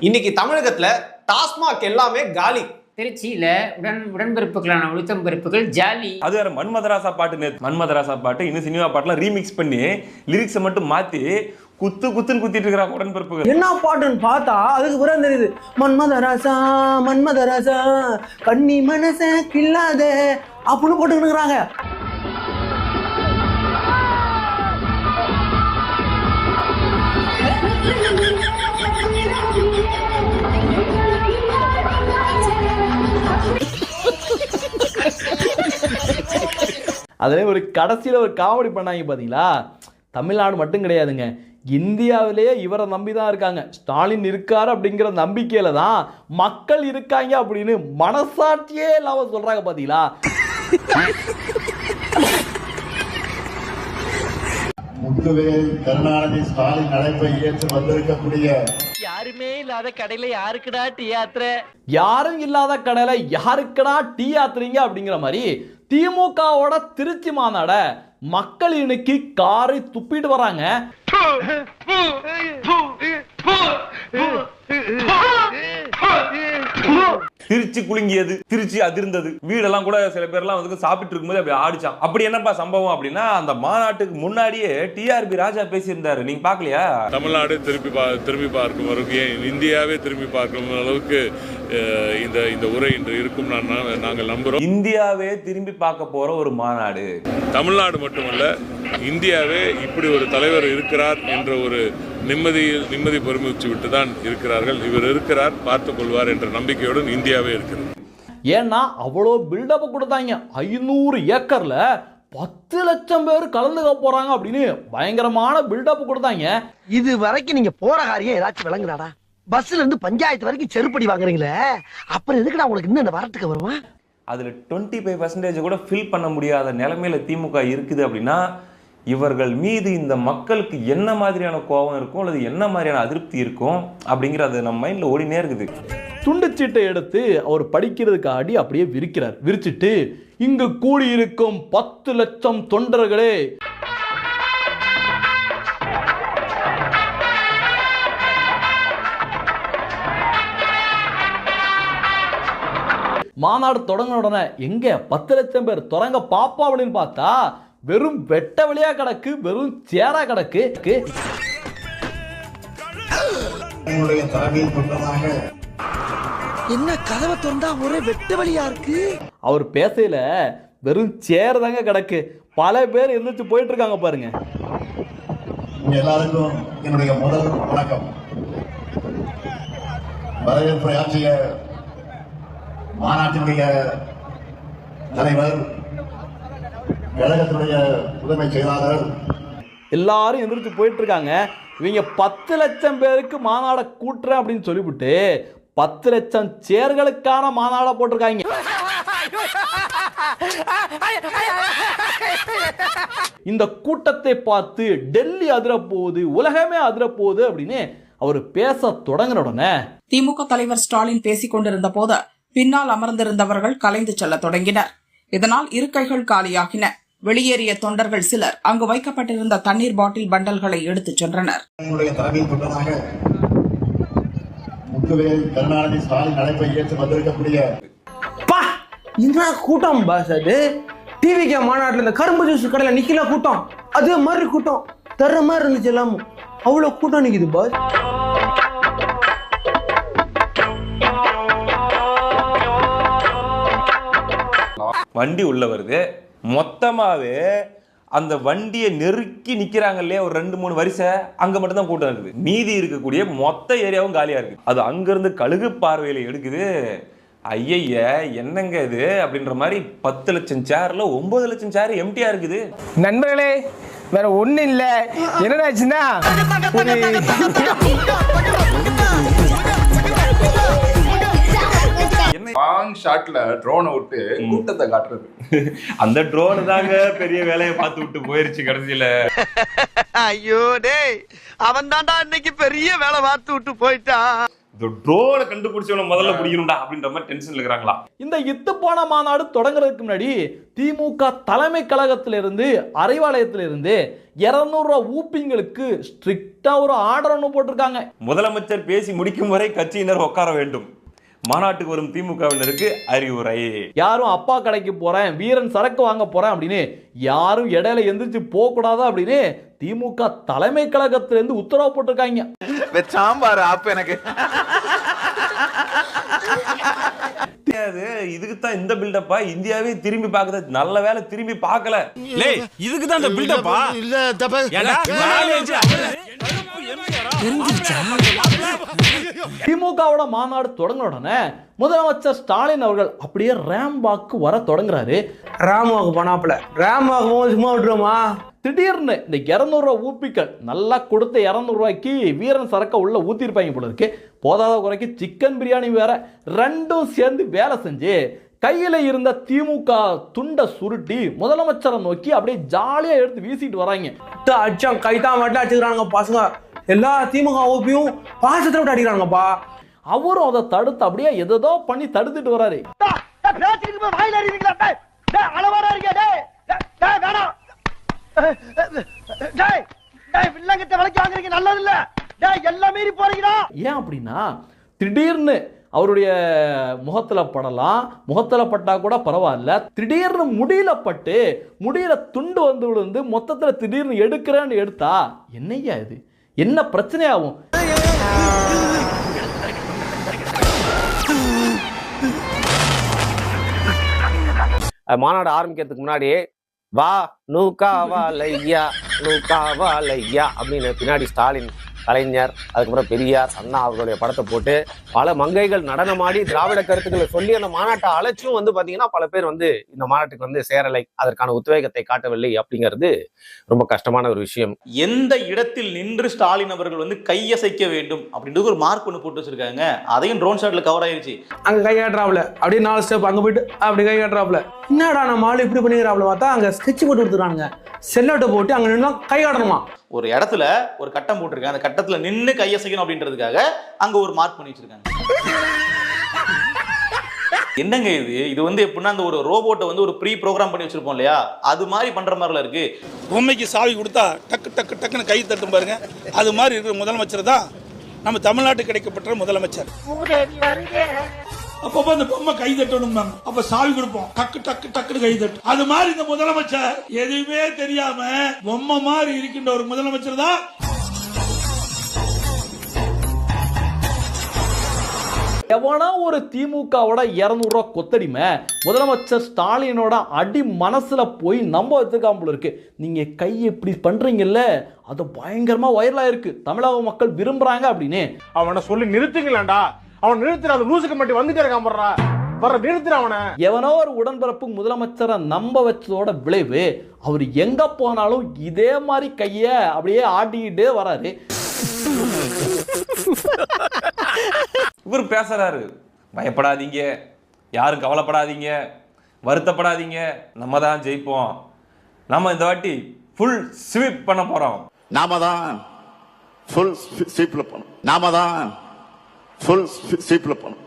இன்னைக்கு தமிழகத்துல டாஸ்மாக் எல்லாமே காலி. திருச்சியில உடன்பிறப்புகளான உளுத்தம் பருப்புகள் ஜாலி. அது வேற மன்மதராசா பாட்டு, மன்மதராசா பாட்டு இன்னும் சினிமா பாட்டுலாம் ரீமிக்ஸ் பண்ணி லிரிக்ஸை மட்டும் மாத்தி குத்துன்னு குத்திட்டு இருக்கிறாங்க உடன்பிறப்புகள். என்ன பாட்டுன்னு பார்த்தா அதுக்கு புறம் தெரியுது. மன்மதராசா மன்மதராசா கண்ணி மனச கில்லாத அப்படின்னு போட்டுக்கிறாங்க. அதிலே ஒரு கடைசியில் ஒரு காமெடி பண்ணாங்க பார்த்தீங்களா? தமிழ்நாடு மட்டும் கிடையாதுங்க, இந்தியாவிலேயே இவரை நம்பி தான் இருக்காங்க. ஸ்டாலின் இருக்காரு அப்படிங்கிற நம்பிக்கையில தான் மக்கள் இருக்காங்க அப்படின்னு மனசாட்சியே இல்லாம சொல்றாங்க பார்த்தீங்களா? முத்துவேல் கருணாநிதி ஸ்டாலின் அழைப்பை ஏற்று வந்திருக்கக்கூடிய யாருமே இல்லாத கடையில யாருக்குடா டீ ஆத்துற, யாரும் இல்லாத கடையில யாருக்குடா டீ ஆத்துறீங்க அப்படிங்கிற மாதிரி திமுகவோட திருச்சி மாநாட மக்கள் இன்னைக்கு காரை துப்பிட்டு வராங்க. திருச்சி குலுங்கியது, திருச்சி அதிர்ந்தது, வீடெல்லாம் கூட சில பேர்லாம் வந்து சாப்பிட்டு இருக்கும்போது அப்படி ஆடிச்சான். அப்படி என்னப்பா சம்பவம் அப்படின்னா, அந்த மாநாட்டுக்கு முன்னாடியே டிஆர்பி ராஜா பேசியிருந்தாரு. நீங்க பாக்கலையா? தமிழ்நாடு திரும்பி பார்க்கும் வரைக்கும் இந்தியாவே திரும்பி பார்க்கும் அளவுக்கு இந்த உரை இன்று இருக்கும் நாங்கள் நம்புறோம். இந்தியாவே திரும்பி பார்க்க போற ஒரு மாநாடு. தமிழ்நாடு மட்டுமல்ல, இந்தியாவே இப்படி ஒரு தலைவர் இருக்கிறார் என்ற ஒரு நிம்மதி பெருமிச்சு விட்டு தான் இருக்கிறார்கள். இவர் இருக்கிறார், பார்த்துக் கொள்வார் என்ற நம்பிக்கையுடன் இந்தியாவே இருக்கிறது. ஏன்னா அவ்வளோ பில்டப் கொடுத்தாங்க. 500 ஏக்கர்ல 10 லட்சம் பேர் கலந்துக்க போறாங்க அப்படின்னு பயங்கரமான பில்டப் கொடுத்தாங்க. இது வரைக்கும் நீங்க போற காரியம் ஏதாச்சும் விளங்குறாடா? பஸ்ல இருந்து பஞ்சாயத்து வரைக்கும் செருப்படி வாங்குறீங்களே, அப்புறம் எதுக்குடா உங்களுக்கு இன்னும் இந்த வரட்டுக்கு வருவா? அதுல 25% கூட ஃபில் பண்ண முடியாத நிலைமையில திமுக இருக்குது அப்படின்னா, இவர்கள் மீது இந்த மக்களுக்கு என்ன மாதிரியான கோபம் இருக்கும் அல்லது என்ன மாதிரியான அதிருப்தி இருக்கும் அப்படிங்கிறது நம்ம மைண்ட்ல ஓடினே இருக்குது. துண்டுச்சீட்டை எடுத்து அவர் படிக்கிறதுக்காடி அப்படியே விரிக்கிறார். விரிச்சிட்டு, இங்கு கூடியிருக்கும் 10 லட்சம் தொண்டர்களே, மாநாடு தொடங்கின உடனே எங்க 10 லட்சம் பேர் தொடங்க பாப்பா அப்படின்னு பார்த்தா வெறும் வெட்ட வெளியா கிடக்கு, வெறும் சேரா கிடக்கு. என்ன கதவை திறந்தா ஒரே வெட்ட வழியா இருக்கு? அவர் பேசையில வெறும் சேர் தாங்க கிடக்கு. பல பேர் எந்திரிச்சு போயிட்டு இருக்காங்க பாருங்க. எல்லாருக்கும் என்னுடைய முதல் வணக்கம். வரவேற்பை ஆற்றிய மாநாட்டினுடைய தலைவர், கழகத்தினுடைய முதன்மை செயலாளர் எல்லாரும் எந்திரிச்சு போயிட்டு இருக்காங்க. இவங்க 10 லட்சம் பேருக்கு மாநாட கூட்டுறேன் அப்படின்னு சொல்லிவிட்டு 10 லட்சம் சேர்களுக்கான மாநாட போட்டிருக்காங்க. இந்த கூட்டத்தை பார்த்து டெல்லி அதிர போகுது, உலகமே அதிர போகுது அப்படின்னு அவர் பேச தொடங்கின உடனே திமுக தலைவர் ஸ்டாலின் பேசிக் கொண்டிருந்த போது பின்னால் அமர்ந்திருந்தவர்கள் கலைந்து செல்ல தொடங்கினர். இதனால் இருக்கைகள் காலியாகின. வெளியேறிய தொண்டர்கள் சிலர் அங்கு வைக்கப்பட்டிருந்த தண்ணீர் பாட்டில் பண்டல்களை எடுத்துச் சென்றனர். முத்துவேல் கருணாநிதி ஸ்டாலின் அழைப்பை ஏற்று வந்திருக்கக்கூடிய கூட்டம் பாஸ். அது டிவிகே மாநாட்டில் இந்த கரும்பு ஜூஸ் கடையில் நிக்கல கூட்டம், அதே மாதிரி கூட்டம் தர்ற மாதிரி இருந்துச்சு. எல்லாம் அவ்வளவு கூட்டம் நிக்குது பாஸ். வண்டி உள்ள வருது, மொத்தமாவே அந்த வண்டியை நெருக்கி நிக்கிறாங்க இல்லையா, ஒரு 2-3 வரிசை, அங்க மட்டும் தான் கூட்டம் இருக்குது. மீதி இருக்கக்கூடிய மொத்த ஏரியாவும் காலியா இருக்கு. அது அங்கிருந்து கழுகு பார்வையில எடுக்குது. ஐய என்னங்க இது அப்படின்ற மாதிரி 10 லட்சம் சேர்ல 9 லட்சம் சேர் எம்டியா இருக்குது. நண்பர்களே, வேற ஒண்ணு இல்ல, என்னடாச்சுன்னா லாங் ஷாட்ல ட்ரோனை விட்டு கூட்டத்தை காட்டுறது. அந்த ட்ரோன் தாங்க பெரிய வேலையை பார்த்து விட்டு போயிருச்சு கடைசியில. ஐயோ டேய், அவன் தான்டா இன்னைக்கு பெரிய வேலை பார்த்து விட்டு போயிட்டான். ட்ரோனை கண்டுபிடிச்சவன முதல்ல பிடிக்கணும்டா அப்படின்ற மாதிரி டென்ஷன்ல இருக்கிறாங்களா? இந்த இத்துப்போன மாநாடு தொடங்குறதுக்கு முன்னாடி திமுக தலைமை கழகத்திலிருந்து அறிவாலயத்திலிருந்து 200 ரூபா ஊப்பிங்களுக்கு ஸ்ட்ரிக்டா ஒரு ஆர்டர் ஒன்று போட்டிருக்காங்க. முதலமைச்சர் பேசி முடிக்கும் வரை கட்சியினர் உட்கார வேண்டும். மாநாட்டுக்கு வரும் திமுகவினருக்கு அறிவுரை. யாரும் அப்பா கடைக்கு போறேன், வீரன் சரக்கு வாங்க போறேன் அப்படின்னு யாரும் இடையில எந்திரிச்சு போக கூடாதா அப்படின்னு திமுக தலைமை கழகத்திலிருந்து உத்தரவு போட்டிருக்காங்க. சாம்பார் அப்ப எனக்கு இதுக்கு தான் இந்த பில்டப்பா இந்தியாவே திரும்பி பார்க்குது. நல்ல வேலை திரும்பி பார்க்கல. இதுக்கு தான் இந்த பில்டப்பா இல்ல தப்ப திமுகவோட மாநாடு தொடங்கின உடனே முதலமைச்சர் ஸ்டாலின் அவர்கள் அப்படியே ரேம்பாக்கு வர தொடங்குறாரு. ராமாவுக்கு போனாப்புல ராமாவுக்கு சும்மா விட்டுருமா? திடீர்னு இந்த 200 ரூபா ஊப்பிக்கள் நல்லா கொடுத்த 200 ரூபாய்க்கு வீரன் சரக்க உள்ள ஊத்திருப்பாங்க போல இருக்கு. போதாத குறைக்கு சிக்கன் பிரியாணி வேற, ரெண்டும் சேர்ந்து வேலை செஞ்சு கையில இருந்த திமுக துண்டை சுருட்டி முதலமைச்சரை நோக்கி அப்படியே ஜாலியா எடுத்து வீசிட்டு வராங்க. அடிச்சான் கைதான் மட்டும் அடிச்சுக்கிறாங்க பசங்க. எல்லா திமுக ஊப்பியும் பாசத்தை விட்டு அடிக்கிறாங்கப்பா. அவரும் அதை தடுத்து அப்படியே எதோ பண்ணி தடுத்துட்டு வராரு. ஏன் அப்படின்னா திடீர்னு அவருடைய முகத்துல படலாம், முகத்துல பட்டா கூட பரவாயில்ல, திடீர்னு முடியல பட்டு முடியல துண்டு வந்து விழுந்து மொத்தத்துல திடீர்னு எடுக்கிறேன்னு எடுத்தா என்னையா இது, என்ன பிரச்சனையாகும்? மாநாடு ஆரம்பிக்கிறதுக்கு முன்னாடி வா நூக்காவா லையா நூக்காவா லையா அப்படின்னு பின்னாடி ஸ்டாலின், கலைஞர், அதுக்கப்புறம் பெரியார், அண்ணா அவர்களுடைய படத்தை போட்டு பல மங்கைகள் நடனமாடி திராவிட கருத்துக்களை சொல்லி அந்த மாநாட்டை அழைச்சும் வந்து பாத்தீங்கன்னா பல பேர் வந்து இந்த மாநாட்டுக்கு வந்து சேரலை, அதற்கான உத்வேகத்தை காட்டவில்லை அப்படிங்கிறது ரொம்ப கஷ்டமான ஒரு விஷயம். எந்த இடத்தில் நின்று ஸ்டாலின் அவர்கள் வந்து கையசைக்க வேண்டும் அப்படின்றது ஒரு மார்க் ஒன்று போட்டு வச்சிருக்காங்க. அதையும் ட்ரோன் ஷாட்ல கவர் ஆயிருச்சு. அங்க கை காட்டுறாப்புல அப்படியே 4 ஸ்டெப் அங்க போயிட்டு அப்படி கை காட்டுறாப்புல. என்னடா நம்ம ஆளு இப்படி பண்ணிக்கிறாப்புல பார்த்தா அங்க ஸ்கெட்ச் போட்டு கொடுத்துறானுங்க. செல்லோட்டை போட்டு அங்க நின்று கை காட்டணுமா? ஒரு இடத்துல ஒரு கட்டம் போட்டிருக்காங்க, அந்த கட்டத்துல நின்று கையசைக்கணும் அப்படின்றதுக்காக அங்க ஒரு மார்க் பண்ணி வச்சிருக்காங்க. என்னங்க இது வந்து எப்படின்னா அந்த ஒரு ரோபோட்டை வந்து ஒரு ப்ரீ ப்ரோக்ராம் பண்ணி வச்சிருப்போம் இல்லையா, அது மாதிரி பண்ற மாதிரில இருக்கு. பொம்மைக்கு சாவி கொடுத்தா டக்கு டக்கு டக்குன்னு கை தட்டும் பாருங்க, அது மாதிரி இருக்கிற முதலமைச்சர் தான் நம்ம தமிழ்நாட்டுக்கு கிடைக்கப்பட்ட முதலமைச்சர். அப்பப்போ அந்த பொம்மை கை தட்டணும், அப்ப சாவி கொடுப்போம், டக்கு டக்கு டக்குன்னு கை தட்டும். அது மாதிரி இந்த முதலமைச்சர் எதுவுமே தெரியாம பொம்மை மாதிரி இருக்கின்ற ஒரு முதலமைச்சர் தான். எவனா ஒரு திமுகவோட 200 ரூபா கொத்தடிமை முதலமைச்சர் ஸ்டாலினோட அடி மனசுல போய் நம்ப வச்சிருக்காம போல இருக்கு. நீங்க கை எப்படி பண்றீங்கல்ல, அது பயங்கரமா வைரலா இருக்கு, தமிழக மக்கள் விரும்புறாங்க அப்படின்னு. அவனை சொல்லி நிறுத்துங்களேன்டா, அவன் நிறுத்துற அந்த லூசுக்கு மட்டும் வந்துட்டே இருக்கான் போடுறா வர நிறுத்துற அவனை. எவனோ ஒரு உடன்பிறப்பு முதலமைச்சரை நம்ப வச்சதோட விளைவு அவர் எங்க போனாலும் இதே மாதிரி கைய அப்படியே ஆட்டிக்கிட்டே வராரு. இவர் பேசுறாரு, பயப்படாதீங்க, யாரும் கவலைப்படாதீங்க, வருத்தப்படாதீங்க, நம்ம தான் ஜெயிப்போம், நம்ம இந்த வாட்டி ஃபுல் ஸ்வீப் பண்ண போறோம், நாம தான் ஃபுல் ஸ்வீப்ல பண்ணோம், நாம தான் ஃபுல் ஸ்வீப்ல பண்ணோம்,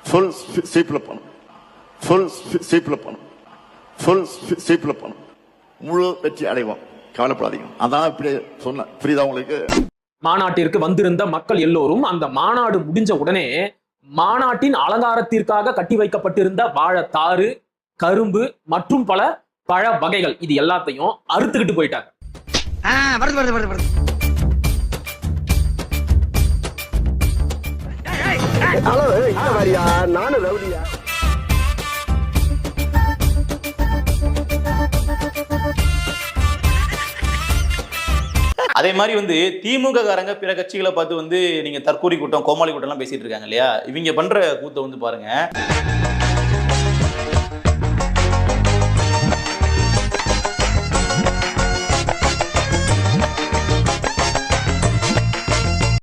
ஃபுல் ஸ்வீப்ல பண்ணோம், ஃபுல் ஸ்வீப்ல பண்ணோம், ஃபுல் ஸ்வீப்ல பண்ணோம், முழு வெற்றி அடைவோம், கவலைப்படாதீங்க. அதான் இப்படி சொன்ன புரியுதா உங்களுக்கு? மாநாட்டிற்கு வந்திருந்த மக்கள் எல்லோரும் அந்த மாநாடு முடிஞ்ச உடனே மாநாட்டின் அலங்காரத்திற்காக கட்டி வைக்கப்பட்டிருந்த வாழைத்தாறு, கரும்பு மற்றும் பல பழ வகைகள் இது எல்லாத்தையும் அறுத்துக்கிட்டு போயிட்டாங்க. நானும் ரவுடியா? அதே மாதிரி வந்து திமுக காரங்க பிற கட்சிகளை பார்த்து வந்து நீங்க தற்கூரி கூட்டம், கோமாளி கூட்டம் எல்லாம் பேசிட்டு இருக்காங்க இல்லையா, இவங்க பண்ற கூத்தை வந்து பாருங்க.